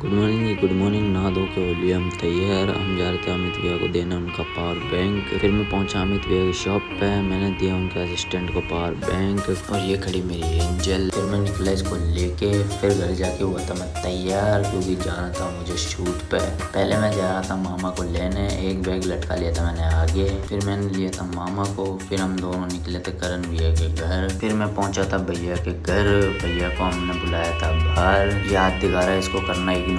Good morning. नहा धो के हो लिया हम तैयार। हम जा रहे थे अमित भैया को देना उनका पावर बैंक। फिर मैं पहुंचा अमित भैया की शॉप पे। मैंने दिया उनके असिस्टेंट को पावर बैंक और ये खड़ी मेरी एंजल। फिर मैं निकला इसको लेके। फिर घर जाके हुआ था मैं तैयार क्योंकि जाना था मुझे शूट पे। पहले मैं जा रहा था मामा को लेने। एक बैग लटका लिया था मैंने आगे। फिर मैंने लिया था मामा को। फिर हम दोनों निकले थे करण भैया के घर। फिर मैं पहुंचा था भैया के घर। भैया को हमने बुलाया था बाहर। याद दिखा रहा है इसको करना इग्नोर।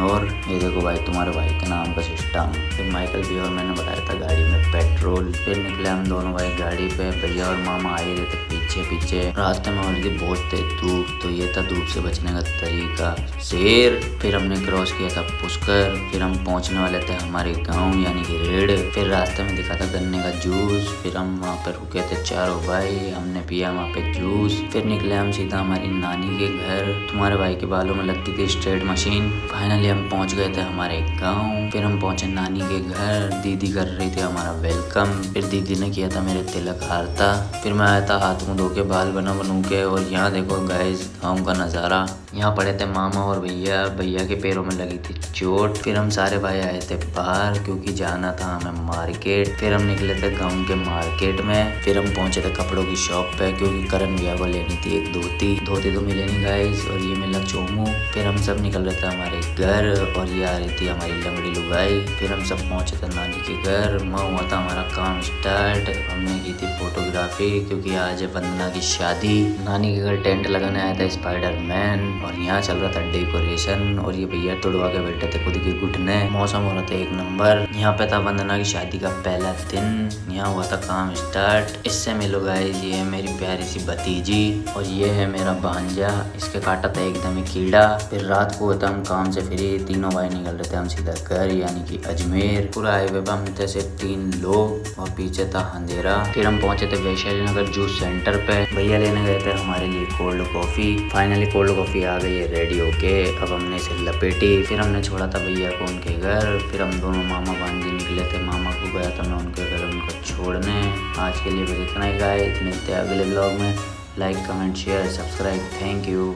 ये देखो भाई तुम्हारे भाई के नाम का सिस्टम। फिर माइकल भी और मैंने बताया था गाड़ी में पेट्रोल। फिर निकले हम दोनों भाई गाड़ी पे। भैया और मामा आ ही रहे थे पीछे पीछे। रास्ते में ऑलरेडी बहुत तेज धूप, तो ये था धूप से बचने का तरीका शेर। फिर हमने क्रॉस किया था पुष्कर। फिर हम पहुंचने वाले थे हमारे गाँव यानी कि रेड। फिर रास्ते में दिखा था गन्ने का जूस। फिर हम वहाँ पे रुके थे चारों भाई। हमने पिया वहाँ पे जूस। फिर निकले हम सीधा हमारी नानी के घर। तुम्हारे भाई के बालों में लगती थी स्ट्रेट मशीन। फाइनली हम पहुंच गए थे हमारे गांव। फिर हम पहुंचे नानी के घर। दीदी कर रही थी हमारा वेलकम। फिर दीदी ने किया था मेरे तिलक हारता। फिर मैं आया था हाथ मुंह धो के बाल बनू के। और यहाँ देखो गाइस गाँव का नज़ारा। यहाँ पड़े थे मामा और भैया। भैया के पैरों में लगी थी चोट। फिर हम सारे भाई आए थे बाहर क्योंकि जाना था हमें मार्केट। फिर हम निकले थे गाँव के मार्केट में। फिर हम पहुंचे थे कपड़ों की शॉप पे क्योंकि करण भैया को लेनी थी एक धोती। धोती तो मिले नहीं गाइस। और ये मिला चोमू। फिर हम सब निकल रहे थे हमारे घर और ये आ रही थी हमारी लंगड़ी लुगाई। फिर हम सब पहुंचे थे नानी के घर। वहाँ हुआ था हमारा काम स्टार्ट। हमने की थी फोटोग्राफी क्योंकि आज है वंदना की शादी। नानी के घर टेंट लगाने आया था स्पाइडर मैन और यहाँ चल रहा था डेकोरेशन। और ये भैया तोड़वा के बैठे थे खुद के घुटने। मौसम हो रहा था एक नंबर। यहाँ पे था वंदना की शादी का पहला दिन। यहाँ हुआ था काम स्टार्ट। इससे मिलो गाइस, ये है मेरी प्यारी सी भतीजी और ये है मेरा भांजा। इसके काटा था एकदम ही कीड़ा। फिर रात को होता हम काम से फ्री। तीनों भाई निकल रहे थे हम सीधा घर यानी कि अजमेर। पूरा हाईवे पे हम थे सिर्फ 3 लोग और पीछे था अंधेरा। फिर हम पहुंचे थे वैशाली नगर जूस सेंटर पे। भैया लेने गए थे हमारे लिए cold coffee. Finally cold coffee आ गई है रेडी होके। अब हमने इसे लपेटी। फिर हमने छोड़ा था भैया को उनके घर। फिर हम दोनों मामा भांजी निकले थे। मामा को गया था मैं उनके घर उनको छोड़ने। आज के लिए बस इतना ही गाइस। मिलते हैं अगले ब्लॉग में। Like comment share subscribe. Thank you.